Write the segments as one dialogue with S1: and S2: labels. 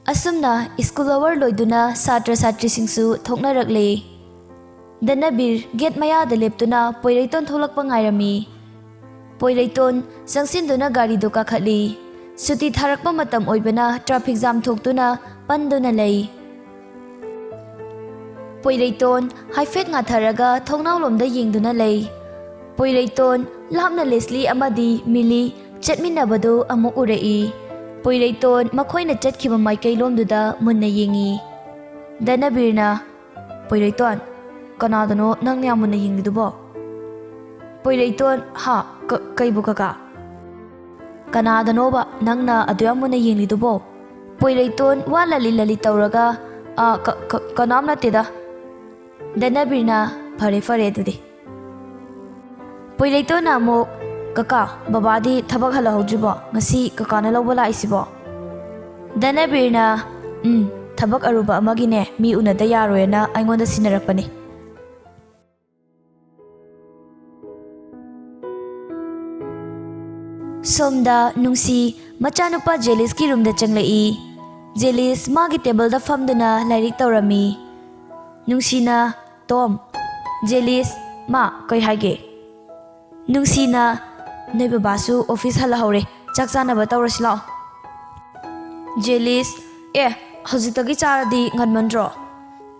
S1: Asumna school hour loiduna satra satri singsu thoknarakle. Danabir get maya da leptuna Poiraiton tholakpa ngairami. Poiraiton sangsinduna gari do kakhatli. Suti tharakpa matam oibana traffic jam thoktuna panduna lei. Poiraiton haifet nga tharaga thongnaw lomda yengduna lei. Poiraiton lapna Leslie amadi Millie chatminabado amuk urei. Poiraiton makhoina chatkiba maikai lomduda munna yengi. Danabirna Poiraiton kanadano nang yamunna yengidubo. Poiraiton ha kaibu kaka. Kanadano ba nangna aduyamunna yengidubo. Poiraiton wala lilali tauraga kanamna teda. Danabirna fare dudi. Poiraiton amuk kaka babadi thabak halahaujibo ngasi kakana lawba laisibo. Danabirna thabak aruba amagine mi unada yaroyena aingonda sinarakpani. Somda nungsi machanupa Jelis ki room da changlai. Jelis magi table da famduna lairik tawrami. Nungsina Tom Jelis ma kai hage. Nungsina Noi babasu office halahore chak chanaba tawrasila. Jelis hojitagi charadi nganmandro.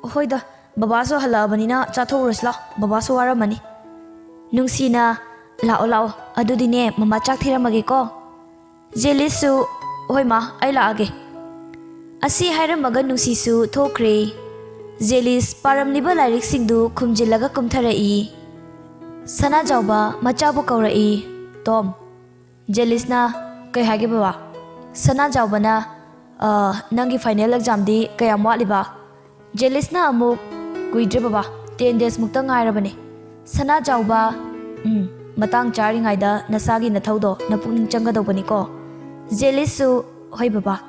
S1: Hoida babasu halabanina chathorasila babasu waramani. Nungsina lao adudine mama chak thiramage ko. Jelisu hoi ma ai laage. Asi hairamaga nungsisu thokre. Jelis paramliba lairik singdu khumjilaga kumtharai. Sana jawba machabu kaurai. Tom Jelisna kai hage baba. Sana jawbana nangi final exam di kayam watliba. Jelisna amuk kuidre baba 10 days mukta ngairabani. Sana jawba matang charingaida nasagi nathaudo napukning changadobani ko. Jelisu hoi baba.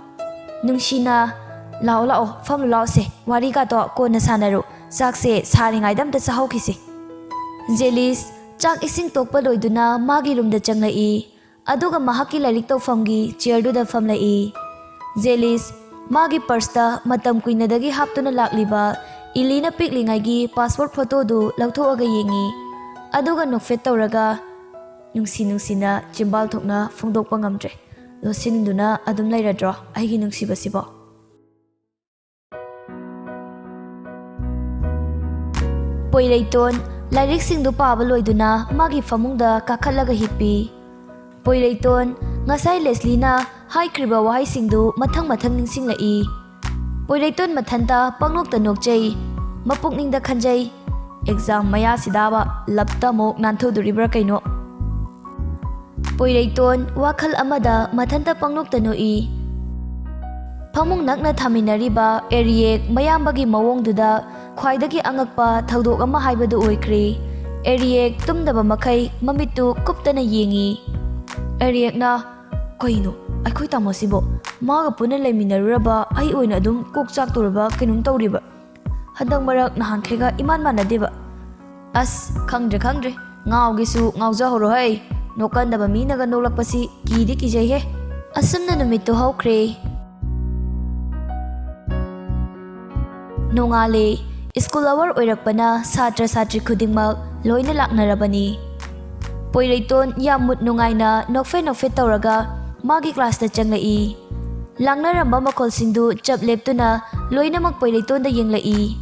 S1: Nungsina lao fam lao se wari ka to ko nasanaru sakse saringaidam ta sahaukisi. Jelis chak ising tokpa loiduna magi room da changlai. Aduga mahaki lairik tawfamgi chair du da famlai. Jelis magi purse ta matam kuinadagi haptuna lakliba ilina piklingaigi passport photo du lauthoaga yengi. Aduga nokfet tawraga nungsina chimbal thokna phongdokpa ngamdre. Losininduna adum lairadro aigi nungsibasibo. Poiraiton lairik singdu paaba loiduna magi famungda kakhallaga hippi. Poiraiton ngasai Leslie na haikriba wahai singdu mathang ningsinglai. Poiraiton mathanta pangnokta nokjai mapukningda khanjai exam maya sidaba lapta mok nanthoduribra kaino. Poiraiton wakhal amada mathanta pangnokta noi. Phamung nakna thaminariba eriek mayambagi mawongduda khwaidagi angakpa thaudok ama haibadu oikre. Eriek tumdaba makai mamitu kuptana yengi. Eriek na kaino aikhoi tamosibo maga puna leiminaruraba ai oina adum kok chak turaba kinung tawriba. Hadang marak nahan khega iman manadeba. As khangdre ngawgisu ngawja horo hai. Nokandaba minaga nolakpasi kidi kijai he. Asumna numittu haukre. Nongale school hour oirakpana satra satri khudingmak loina laknarabani. Poiraiton yamut nungaina nokfe tawraga magi class da changlai. Langnaramba makholsingdu chap leptuna loinamak Poiraiton da yenglai.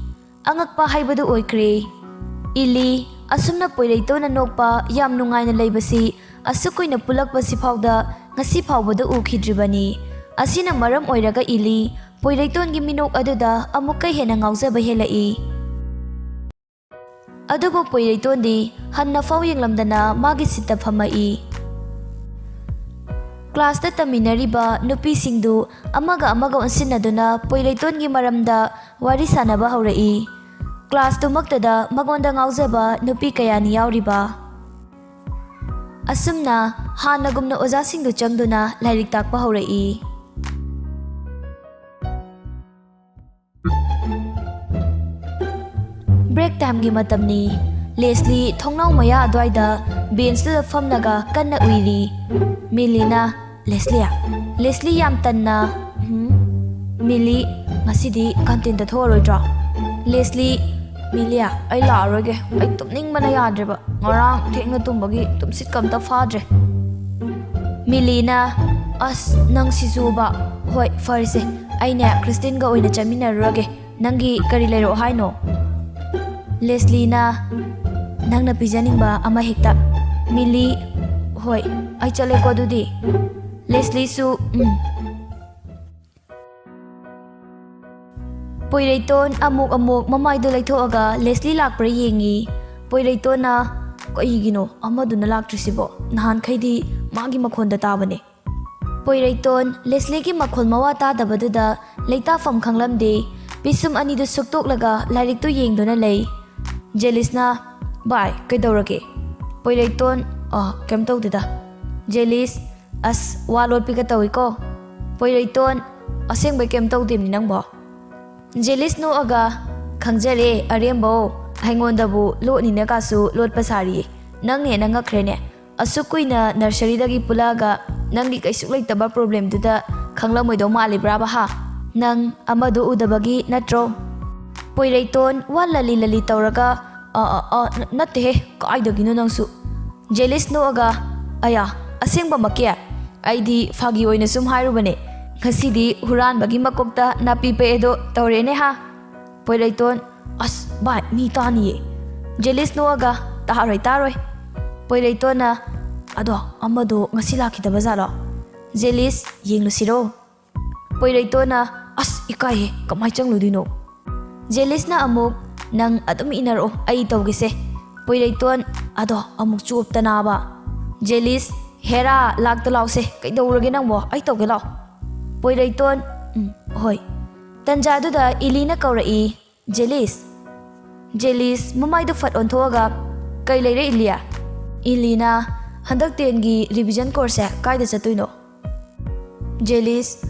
S1: Angakpa haibadu oikre. Ili asumna Poiraiton na nokpa yam nungaina leibasi asukoina pulakpasi phawda ngasi phawbada ukhidribani. Asina maram oiraga ili Poiraiton gi minok aduda amukai hena ngaujaba helai. Adubo Poiraiton di hanna faw yenglamdana magi sitta phamai. Class da taminariba nupi singdu amaga onsinaduna Poiraiton gi maramda wari sanaba haurai. Class tumaktada magonda ngaujaba nupi kayani yauriba. Asumna hanagumna oja singdu changduna lairik takpa haurai. Break time gi matamni. Leslie thongnau maya adwaida bench da famnaga kanna uiri. Milina Leslie yam tanna Millie ngasidi kantin da thorodra. Leslie Milia ai laroge ai tumning mana yadreba ngarang thengna tumbagi tumsit kamta fadre. Milina as nang sizuba hoi farse aine Christine ga oina chamina roge nangi kari lero haino. Leslie na nangna pijaning ba ama hekta. Millie hoi ai chale ko dudi. Leslie su Poiraiton amuk mamai do laithoaga Leslie lakpra yengi. Poiraiton na kaigino amaduna laktrisibo nahan khaidi magi makhonda tabane. Poiraiton Leslie gi makhol mawa ta dabaduda leita fam khanglamde pisum ani du suktok laga lairik tu yengdona lei. Jelis na bai kaidorage. Poiraiton kem tawdida. Jelis as walot pika tawiko. Poiraiton aseng bai kem tawdim ni nangbo. Jelis no aga khangjare arembo haingondabu lotni na kasu lot pasari nangne nanga khrene asukuina nursery dagi pulaga nangi kaisuk laitaba problem duda khanglamoido malibra ba ha nang amadu udabagi natro. Poiraiton walali lali tawraga natte he kaidagino nangsu. Jelis no aga aya asengba makia aidi fagi oina sum hairubane ngasidi huran bagi makokta napi pe edo tawrene ha. Poiraiton as bai mi taniye. Jelis no aga taroi. Poiraiton na ado amado ngasi lakidaba zalo. Jelis yenglusiro. Poiraiton na as ikai kamai changludino. Jelis na amuk nang adum inaro ai tawgise. Poiraiton ado amuk chuopta na ba. Jelis hera lakta lause kaidawrage nangbo ai tawge law. Poiraiton hoi tanjaduda Ilina kaurai. Jelis mamai du fat onthoga kai leire Ilia. Ilina handak tengi revision course kaida chatuino. Jelis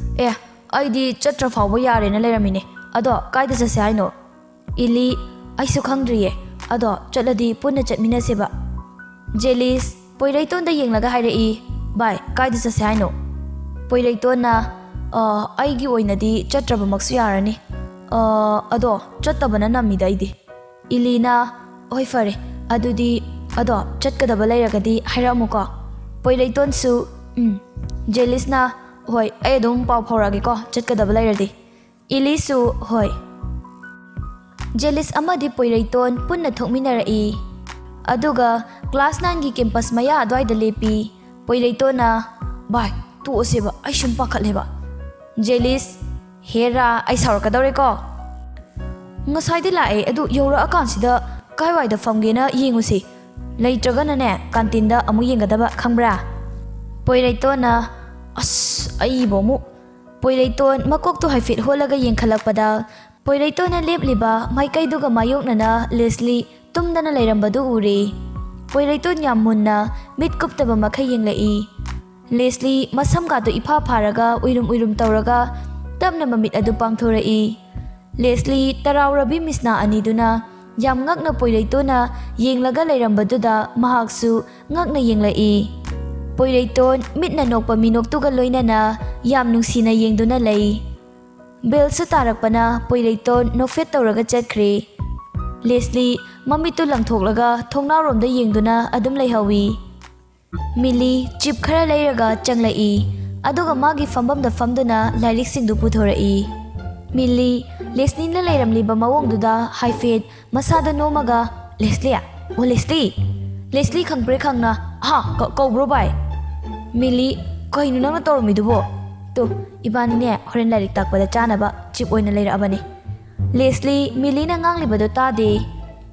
S1: aidi chatra fawba yare na leiramine ado kaida chase haino. Ili aisu khangdriye ado chatladi punna chatmina seba. Jelis Poiraiton da yenglaga hairei bai kaida chase haino. Poiraiton na aigi oinadi chatraba maksu yarani ado chattabana namida idi. Ilina oi fare adudi ado chatkadaba lairagadi hairamuko. Poiraiton su Jelis na hoi ai adum pau phorage ko chatkadaba lairadi. Ili su hoi. Jelis amadi Poiraiton punna thokminarai aduga class 9 gi campus maya adwaida lepi. Poiraiton na bai tu oseba ai shum pakhatleba. Jelis hera ai saurkadore ko ngasai de lae adu yora akan sida kaiwai da famgena yengusi leitragana ne kantinda amu yengadaba khangbra. Poiraiton na as ai bomu. Poiraiton makok tu haifit holaga yengkhalakpada Poiraiton na lepliba maikaiduga mayoknana Leslie tumdana leirambadu uri. Poiraiton yam munna mitkuptaba makhai yenglai. Leslie masam ka to ipa pharaga uirum tawraga tamna mamit adu pangthorai. Leslie tarawrabi misna aniduna yam ngakna Poiraitona yenglaga leirambaduda mahaksu ngakna yenglai. Poiraiton mitna nokpa minoktuga loinana yam nungsina yengduna lei. Bell sa tarakpana Poiraiton nokfet tawraga chatkre. Leslie mamitu langthoklaga thongnaromda yengduna adum leihawi. Millie chip khara leiraga changlai aduga magi fambamda famduna lairik singdu puthorai. Millie Leslie na leiramliba mawongduda haifet masada nomaga Leslie khangpre khangna ha kaubro bai. Millie kainu nangna tawrmidubo to ibani ne horen lairik takpada chanaba chip oina leirabani. Leslie Millie na nganglibado tade.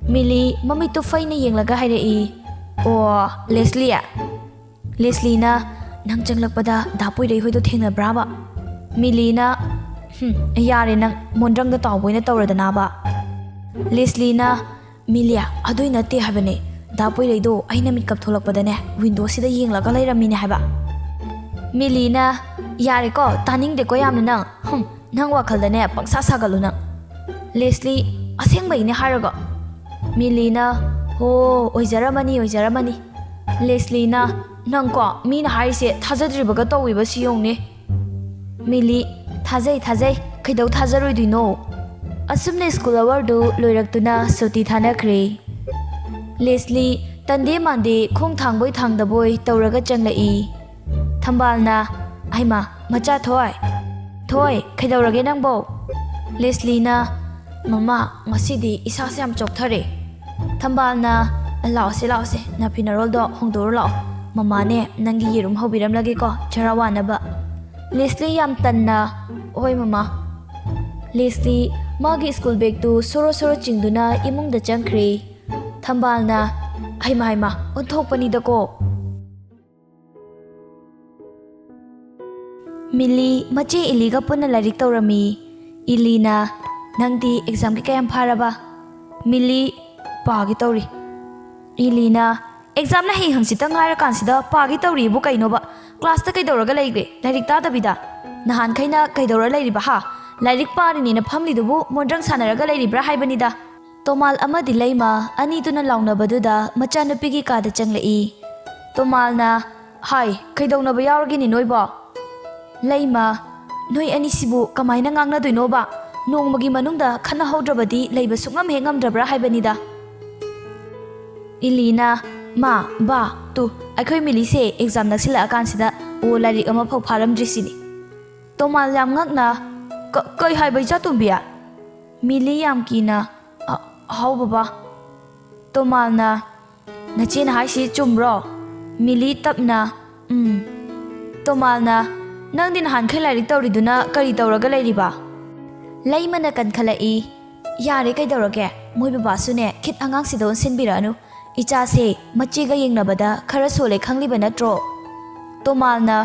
S1: Millie mamitu faina yenglaga hairei Leslie na nang changlakpada dapoirei hoido thengna braba. Millie na yare nang mondrangda tawboina tawradana ba. Leslie na Milia adoi nate habane dapoirei do aina mitkap tholakpadane window sida yenglaga leiramine haba. Millie na yare ko taning de ko yamna nang wakhaldane pangsa sagalu nang. Leslie asengbai ne haraga. Millie na ho oijaramani. Leslie na nang ko mina harise thajadribaga tawibasi yongni. Millie thajai ꯀꯩꯗꯧ ꯊꯥꯖꯔꯣꯏꯗꯣꯏꯅꯣ ꯑꯁꯨꯝꯅ school ꯑꯋꯥꯔꯗꯨ ꯂꯣꯏꯔꯛꯇꯨꯅ ꯁꯨꯇꯤ ꯊꯥꯅꯈ꯭ꯔꯦ ꯂꯦꯁꯂꯤ ꯇꯟꯗꯦ ꯃꯥꯟꯗꯦ ꯈꯣꯡ ꯊꯥꯡꯕꯣꯏ ꯊꯥꯡꯗꯕꯣꯏ ꯇꯧꯔꯒ ꯆꯪꯂꯛꯏ ꯊꯝꯕꯥꯜꯅ ꯍꯩꯃꯥ ꯃꯆꯥ ꯊꯣꯏ ꯀꯩꯗꯧꯔꯒꯦ ꯅꯪꯕꯣ ꯂꯦꯁꯂꯤꯅ ꯃꯃꯥ ꯉꯁꯤꯗꯤ ꯏꯁꯥꯁꯦ ꯌꯥꯝ ꯆꯣꯛꯊꯔꯦ ꯊꯝꯕꯥꯜꯅ ꯂꯥꯛꯑꯣꯁꯦ ꯅꯥꯐꯤꯅꯔꯣꯜꯗꯣ ꯍꯣꯡꯗꯣꯛꯎꯔ ꯂꯥꯛꯑꯣ ꯃꯃꯥꯅꯦ ꯅꯪꯒꯤ ꯌꯦꯔꯨꯝ ꯍꯧꯕꯤꯔꯝꯂꯒꯦꯀꯣ ꯆꯔꯥ ꯋꯥꯅꯕ ꯂꯦꯁꯂꯤ ꯌꯥꯝ ꯇꯟꯅ ꯍꯣꯏ ꯃꯃꯥ ꯂꯦꯁꯂꯤ ꯃꯥꯒꯤ ꯁ꯭ꯀꯨꯜ ꯕꯦꯒꯇꯨ ꯁꯣꯔꯣ ꯆꯤꯡꯗꯨꯅ ꯏꯃꯨꯡꯗ ꯆꯪꯈ꯭ꯔꯦ ꯊꯝꯕꯥꯜꯅ ꯍꯩꯃꯥ ꯑꯣꯟꯊꯣꯛꯄꯅꯤꯗꯀꯣ ꯃꯤꯂꯤ ꯃꯆꯦ ꯏꯂꯤꯒ ꯄꯨꯟꯅ ꯂꯥꯏꯔꯤꯛ ꯇꯧꯔꯝꯃꯤ 이리나 ꯅꯪꯗꯤ ꯑꯦꯛꯖꯥꯝꯒꯤ ꯀꯌꯥꯝ ꯐꯥꯔꯕ ꯃꯤꯂꯤ ꯄꯥꯒꯦ ꯇꯧꯔꯤ 이리나 ꯑꯦꯛꯖꯥꯝꯅ ꯍꯌꯦꯡ ꯍꯪꯆꯤꯠꯇ ꯉꯥꯏꯔꯀꯥꯟꯁꯤꯗ ꯄꯥꯒꯦ ꯇꯧꯔꯤꯕꯨ ꯀꯩꯅꯣꯕ ꯀ꯭ꯂꯥꯁꯇ ꯀꯩꯗꯧꯔꯒ ꯂꯩꯒꯦ ꯂꯥꯏꯔꯤꯛ ꯇꯥꯗꯕꯤꯗ ꯅꯍꯥꯟꯈꯩꯅ ꯀꯩꯗꯧꯔ ꯂꯩꯔꯤꯕ ꯍꯥ ꯂꯥꯏꯔꯤꯛ ꯄꯥꯔꯤꯅꯦꯅ ꯐꯝꯂꯤꯗꯨꯕꯨ ꯃꯣꯟꯗ꯭ꯔꯪ ꯁꯥꯟꯅꯔꯒ ꯂꯩꯔꯤꯕ꯭ꯔꯥ ꯍꯥꯏꯕꯅꯤꯗ ꯇꯣꯃꯥꯜ ꯑꯃꯗꯤ ꯂꯩꯃ ꯑꯅꯤꯗꯨꯅ ꯂꯥꯎꯅꯕꯗꯨꯗ ꯃꯆꯥꯅꯨꯄꯤꯒꯤ ꯀꯥꯗ ꯆꯪꯂꯛꯏ ꯇꯣꯃꯥꯜꯅ ꯍꯥꯏ ꯀꯩꯗꯧꯅꯕ ꯌꯥꯎꯔꯒꯦꯅꯤ ꯅꯣꯏꯕꯣ ꯂꯩꯃ ꯅꯣꯏ ꯑꯅꯤꯁꯤꯕꯨ ꯀꯃꯥꯏꯅ ꯉꯥꯡꯅꯗꯣꯏꯅꯣꯕ ꯅꯣꯡꯃꯒꯤ ꯃꯅꯨꯡꯗ ꯈꯟꯅꯍꯧꯗ꯭ꯔꯕꯗꯤ ꯂꯩꯕ ꯁꯨꯡꯉꯝ ꯍꯦꯛ ꯉꯝꯗ꯭ꯔꯕ꯭ꯔꯥ ꯍꯥꯏꯕꯅꯤꯗ 이리나 ꯃꯥ ꯕꯥ ꯇꯨ ꯑꯩꯈꯣꯏ ꯃꯤꯂꯤꯁꯦ ꯑꯦꯛꯖꯥꯝ ꯅꯛꯁꯤꯜꯂꯛꯑꯀꯥꯟꯁꯤꯗ ꯂꯥꯏꯔꯤꯛ ꯑꯃꯐꯥꯎ ꯐꯥꯔꯝꯗ꯭ꯔꯤꯁꯤꯅꯤ ꯇꯣꯃꯥꯜ ꯌꯥꯝ ꯉꯛꯅ ꯀꯩ ꯍꯥꯏꯕ ꯏꯆꯥꯇꯣꯝꯕꯤ ꯃꯤꯂꯤ ꯌꯥꯝ ꯀꯤꯅ ꯍꯥꯎ ꯕꯕꯥ ꯇꯣꯃꯥꯜꯅ ꯅꯆꯦꯅ ꯍꯥꯏꯁꯤ ꯆꯨꯝꯕ꯭ꯔꯣ ꯃꯤꯂꯤ ꯇꯞꯅ ꯇꯣꯃꯥꯜꯅ ꯅꯪꯗꯤ ꯅꯍꯥꯟꯈꯩ ꯂꯥꯏꯔꯤꯛ ꯇꯧꯔꯤꯗꯨꯅ ꯀꯔꯤ ꯇꯧꯔꯒ ꯂꯩꯔꯤꯕ ꯂꯩꯃꯅ ꯀꯟꯈꯠꯂꯛꯏ ꯌꯥꯔꯦ ꯀꯩꯗꯧꯔꯒꯦ ꯃꯣꯏ ꯕꯕꯥꯁꯨꯅꯦ ꯈꯤꯠ ꯑꯉꯥꯡꯁꯤꯗ ꯑꯣꯟꯁꯤꯟꯕꯤꯔꯛꯑꯅꯨ ꯏꯆꯥꯁꯦ ꯃꯆꯦꯒ ꯌꯦꯡꯅꯕꯗ ꯈꯔ ꯁꯣꯜꯂꯦ ꯈꯪꯂꯤꯕ ꯅꯠꯇ꯭ꯔꯣ ꯇꯣꯃꯥꯜꯅ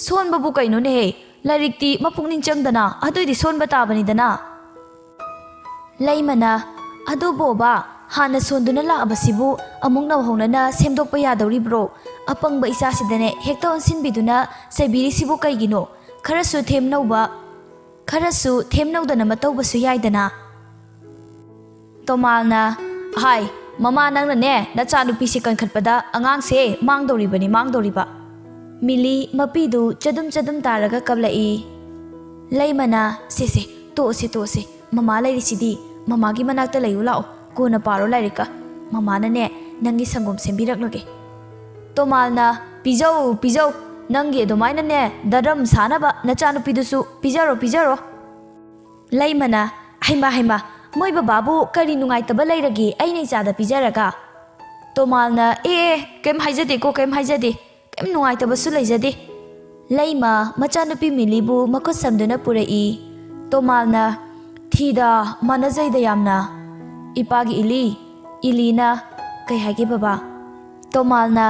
S1: ꯁꯣꯟꯕꯕꯨ ꯀꯩꯅꯣꯅꯦꯍꯦ ꯂꯥꯏꯔꯤꯛꯇꯤ ꯃꯄꯨꯛꯅꯤꯡ ꯆꯪꯗꯅ ꯑꯗꯨꯏꯗꯤ ꯁꯣꯟꯕ ꯇꯥꯕꯅꯤꯗꯅ ꯂꯩꯃꯅ ꯑꯗꯨꯕꯣꯕ ꯍꯥꯟꯅ ꯁꯣꯟꯗꯨꯅ ꯂꯥꯛꯑꯕꯁꯤꯕꯨ ꯑꯃꯨꯛ ꯅꯧꯍꯧꯅꯅ ꯁꯦꯝꯗꯣꯛꯄ ꯌꯥꯗꯧꯔꯤꯕ꯭ꯔꯣ ꯑꯄꯪꯕ ꯏꯆꯥꯁꯤꯗꯅꯦ ꯍꯦꯛꯇ ꯑꯣꯟꯁꯤꯟꯕꯤꯗꯨꯅ ꯆꯩꯕꯤꯔꯤꯁꯤꯕꯨ ꯀꯩꯒꯤꯅꯣ ꯈꯔꯁꯨ ꯊꯦꯝꯅꯧꯗꯅ ꯃꯇꯧꯕꯁꯨ ꯌꯥꯏꯗꯅ ꯇꯣꯃꯥꯜꯅ ꯍꯥꯏ ꯃꯃꯥ ꯅꯪꯅꯅꯦ ꯅꯆꯥꯅꯨꯄꯤꯁꯦ ꯀꯟꯈꯠꯄꯗ ꯑꯉꯥꯡꯁꯦ ꯃꯥꯡꯗꯧꯔꯤꯕ ꯃꯤꯂꯤ ꯃꯄꯤꯗꯨ ꯆꯗꯨꯝ ꯇꯥꯔꯒ ꯀꯞꯂꯛꯏ ꯂꯩꯃꯅ ꯁꯦ ꯇꯣꯛꯑꯁꯦ ꯃꯃꯥ ꯂꯩꯔꯤꯁꯤꯗꯤ ꯃꯃꯥꯒꯤ ꯃꯅꯥꯛꯇ ꯂꯩꯌꯨ ꯂꯥꯛꯑꯣ ꯀꯣꯟꯅ ꯄꯥꯔꯣ ꯂꯥꯏꯔꯤꯛꯀ ꯃꯃꯥꯅꯅꯦ ꯅꯪꯒꯤ ꯁꯪꯒꯣꯝ ꯁꯦꯝꯕꯤꯔꯛꯂꯒꯦ ꯇꯣꯃꯥꯜꯅ ꯄꯤꯖꯧ ꯅꯪꯒꯤ ꯑꯗꯨꯃꯥꯏꯅꯅꯦ ꯗꯔꯝ ꯁꯥꯅꯕ ꯅꯆꯥꯅꯨꯄꯤꯗꯨꯁꯨ ꯄꯤꯖꯔꯣ ꯂꯩꯃꯅ ꯍꯩꯃꯥ ꯃꯣꯏ ꯕꯕꯥꯕꯨ ꯀꯔꯤ ꯅꯨꯡꯉꯥꯏꯇꯕ ꯂꯩꯔꯒꯦ ꯑꯩꯅ ꯏꯆꯥꯗ ꯄꯤꯖꯔꯒ ꯇꯣꯃꯥꯜꯅ ꯀꯩꯝ ꯍꯥꯏꯖꯗꯦ ꯀꯩꯝ ꯅꯨꯡꯉꯥꯏꯇꯕꯁꯨ ꯂꯩꯖꯗꯦ ꯂꯩꯃ ꯃꯆꯥꯅꯨꯄꯤ ꯃꯤꯂꯤꯕꯨ ꯃꯈꯨꯠ ꯁꯝꯗꯨꯅ ꯄꯨꯔꯛꯏ ꯇꯣꯃꯥꯜꯅ ꯊꯤꯗ ꯃꯥꯟꯅꯖꯩꯗ ꯌꯥꯝꯅ ꯏꯄꯥꯒꯤ 이리나 ꯀꯩ ꯍꯥꯏꯒꯦ ꯕꯕꯥ ꯇꯣꯃꯥꯜꯅ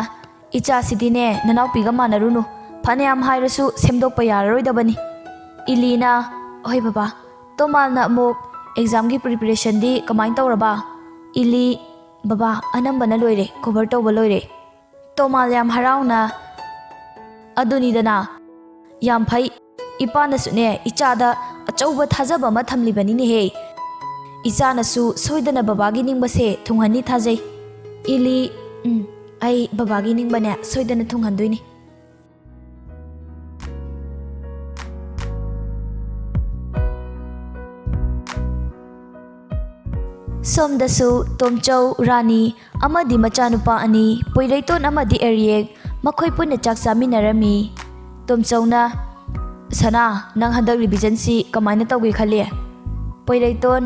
S1: 이ꯆꯥꯁꯤꯗꯤꯅꯦ ꯅꯅꯥꯎꯄꯤꯒ ꯃꯥꯟꯅꯔꯨꯅꯨ ꯐꯅꯌꯥꯝ ꯍꯥꯏꯔꯁꯨ ꯁꯦꯝꯗꯣꯛꯄ ꯌꯥꯔꯔꯣꯏꯗꯕꯅꯤ 이리나 ꯍꯣꯏ ꯕꯕꯥ ꯇꯣꯃꯥꯜꯅ ꯑꯃꯨꯛ ꯑꯦꯛꯖꯥꯝꯒꯤ ꯄ꯭ꯔꯤꯄꯦꯔꯦꯁꯟꯗꯤ ꯀꯃꯥꯏꯅ ꯇꯧꯔꯕ 이리 ꯕꯕꯥ ꯑꯅꯝꯕꯅ ꯂꯣꯏꯔꯦ ꯀꯣꯚꯔ ꯇꯧꯕ ꯂꯣꯏꯔꯦ ꯇꯣꯃꯥꯜ ꯌꯥꯝ ꯍꯔꯥꯎꯅ ꯑꯗꯨꯅꯤꯗꯅ ꯌꯥꯝ ꯐꯩ ꯏꯄꯥꯅꯁꯨꯅꯦ ꯏꯆꯥꯗ ꯑꯆꯧꯕ ꯊꯥꯖꯕ ꯑꯃ ꯊꯝꯂꯤꯕꯅꯤꯅꯦꯍꯦ ꯏꯆꯥꯅꯁꯨ ꯁꯣꯏꯗꯅ ꯕꯕꯥꯒꯤ ꯅꯤꯡꯕꯁꯦ ꯊꯨꯡꯍꯟꯅꯤ ꯊꯥꯖꯩ 이리 ꯑꯩ ꯕꯕꯥꯒꯤ ꯅꯤꯡꯕꯅꯦ ꯁꯣꯏꯗꯅ ꯊꯨꯡꯍꯟꯗꯣꯏꯅꯤ ꯁꯣꯝꯗꯁꯨ ꯇꯣꯝꯆꯧ ꯔꯥꯅꯤ ꯑꯃꯗꯤ ꯃꯆꯥꯅꯨꯄꯥ ꯑꯅꯤ ꯄꯣꯏꯔꯩꯇꯣꯟ ꯑꯃꯗꯤ ꯑꯦꯔꯤꯌꯦꯛ ꯃꯈꯣꯏ ꯄꯨꯟꯅ ꯆꯥꯛ ꯆꯥꯃꯤꯟꯅꯔꯝꯃꯤ ꯇꯣꯝꯆꯧꯅ ꯁꯅꯥ ꯅꯪ ꯍꯟꯗꯛ ꯔꯤꯚꯤꯖꯟꯁꯤ ꯀꯃꯥꯏꯅ ꯇꯧꯒꯦ ꯈꯜꯂꯤ ꯄꯣꯏꯔꯩꯇꯣꯟ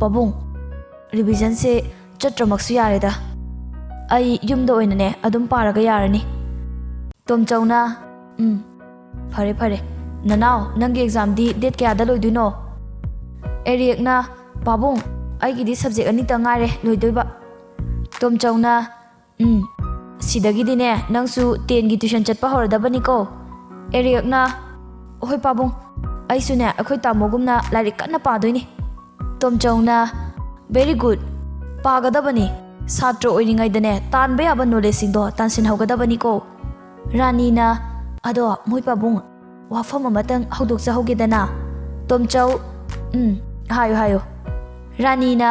S1: ꯄꯥꯕꯨꯡ ꯔꯤꯚꯤꯖꯟꯁꯦ ꯆꯠꯇ꯭ꯔꯃꯛꯁꯨ ꯌꯥꯔꯦꯗ ꯑꯩ ꯌꯨꯝꯗ ꯑꯣꯏꯅꯅꯦ ꯑꯗꯨꯝ ꯄꯥꯔꯒ ꯌꯥꯔꯅꯤ ꯇꯣꯝꯆꯧꯅ ꯐꯔꯦ ꯅꯅꯥꯎ ꯅꯪꯒꯤ ꯑꯦꯛꯖꯥꯝꯗꯤ ꯗꯦꯠ ꯀꯌꯥꯗ ꯂꯣꯏꯗꯣꯏꯅꯣ ꯑꯦꯔꯤꯌꯦꯛꯅ ꯄꯥꯕꯨꯡ ꯑꯩꯒꯤꯗꯤ ꯁꯕꯖꯦꯛ ꯑꯅꯤꯇ ꯉꯥꯏꯔꯦ ꯂꯣꯏꯗꯣꯏꯕ ꯇꯣꯝꯆꯧꯅ ꯁꯤꯗꯒꯤꯗꯤꯅꯦ ꯅꯪꯁꯨ 10ꯒꯤ ꯇ꯭ꯌꯨꯁꯟ ꯆꯠꯄ ꯍꯧꯔꯗꯕꯅꯤꯀꯣ ꯑꯦꯔꯤꯌꯦꯛꯅ ꯍꯣꯏ ꯄꯥꯕꯨꯡ ꯑꯩꯁꯨꯅꯦ ꯑꯩꯈꯣꯏ ꯇꯥꯃꯣꯒꯨꯝꯅ ꯂꯥꯏꯔꯤꯛ ꯀꯟꯅ ꯄꯥꯗꯣꯏꯅꯤ ꯇꯣꯝꯆꯧꯅ ꯚꯦꯔꯤ ꯒꯨꯗ ꯄꯥꯒꯗꯕꯅꯤ ꯁꯥꯇ꯭ꯔ ꯑꯣꯏꯔꯤꯉꯩꯗꯅꯦ ꯇꯥꯟꯕ ꯌꯥꯕ ꯅꯣꯂꯦꯖꯁꯤꯡꯗꯣ ꯇꯥꯟꯁꯤꯟꯍꯧꯒꯗꯕꯅꯤꯀꯣ ꯔꯥꯅꯤꯅ ꯑꯗꯣ ꯃꯣꯏ ꯄꯥꯕꯨꯡ ꯋꯥꯐꯝ ꯑꯃꯇꯪ ꯍꯧꯗꯣꯛꯆꯍꯧꯒꯦꯗꯅ ꯇꯣꯝꯆꯧ ꯍꯥꯏꯌꯣ ꯔꯥꯅꯤꯅ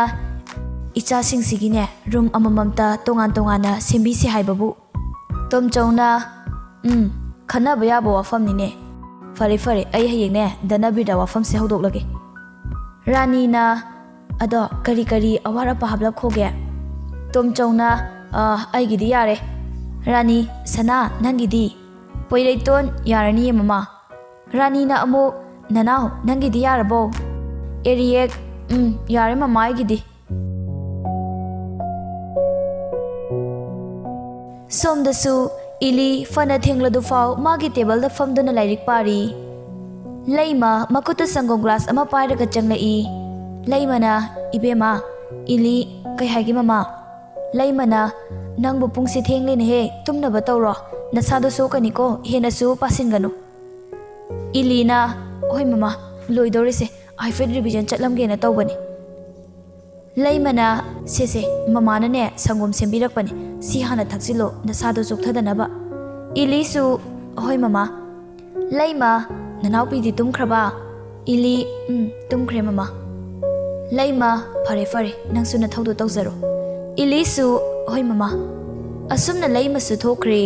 S1: ꯏꯆꯥꯁꯤꯡꯁꯤꯒꯤꯅꯦ ꯔꯨꯝ ꯑꯃꯃꯝꯇ ꯇꯣꯉꯥꯟꯅ ꯁꯦꯝꯕꯤꯁꯤ ꯍꯥꯏꯕꯕꯨ ꯇꯣꯝꯆꯧꯅ ꯈꯟꯅꯕ ꯌꯥꯕ ꯋꯥꯐꯝꯅꯤꯅꯦ ꯐꯔꯦ ꯐꯔꯦ ꯑꯩ ꯍꯌꯦꯡꯅꯦ ꯗꯅꯕꯤꯔꯗ ꯋꯥꯐꯝꯁꯦ ꯍꯧꯗꯣꯛꯂꯒꯦ ꯔꯥꯅꯤꯅ ꯑꯗꯣ ꯀꯔꯤ ꯀꯔꯤ ꯑꯋꯥꯠ ꯑꯄꯥ ꯍꯥꯞꯂꯛꯈꯣꯒꯦ ꯇꯣꯝꯆꯧꯅ ꯑꯩꯒꯤꯗꯤ ꯌꯥꯔꯦ ꯔꯥꯅꯤ ꯁꯅꯥ ꯅꯪꯒꯤꯗꯤ ꯄꯣꯏꯔꯩꯇꯣꯟ ꯌꯥꯔꯅꯤꯌꯦ ꯃꯃꯥ ꯔꯥꯅꯤꯅ ꯑꯃꯨꯛ ꯅꯅꯥꯎ ꯅꯪꯒꯤꯗꯤ ꯌꯥꯔꯕꯣ ꯑꯦꯔꯤꯌꯦꯛ ꯌꯥꯔꯦ ꯃꯃꯥ ꯑꯩꯒꯤꯗꯤ ꯁꯣꯝꯗꯁꯨ इली फना थेंगलदु फाव मागी टेबल द फमदुना लाइरिक पारी लैमा मकुता संगोम ग्लास अमा पाइरगा चंगलई लैमना इबेमा इली कै हाइगे ममा लैमना नंगबु पुंगसे थेंगलेने हे तुमनबा तौरो नसादो सोकनिको हेनसु पासिनगनु इलीना होय ममा लोइदोरिसे आइफेड रिविजन चटलमगेना तौबनी लैमना सेसे ममानने संगोम सेंबिरकपनी सी हाना थक्सिलो नसादो चोक्थदनबा इलीसु होय ममा लैमा ननाउपीदी तुमख्रबा इली तुमख्रे ममा लैमा फरे फरे नंसु नथौदो तौजरो इलीसु होय ममा असुमना लैमसु थोख्रे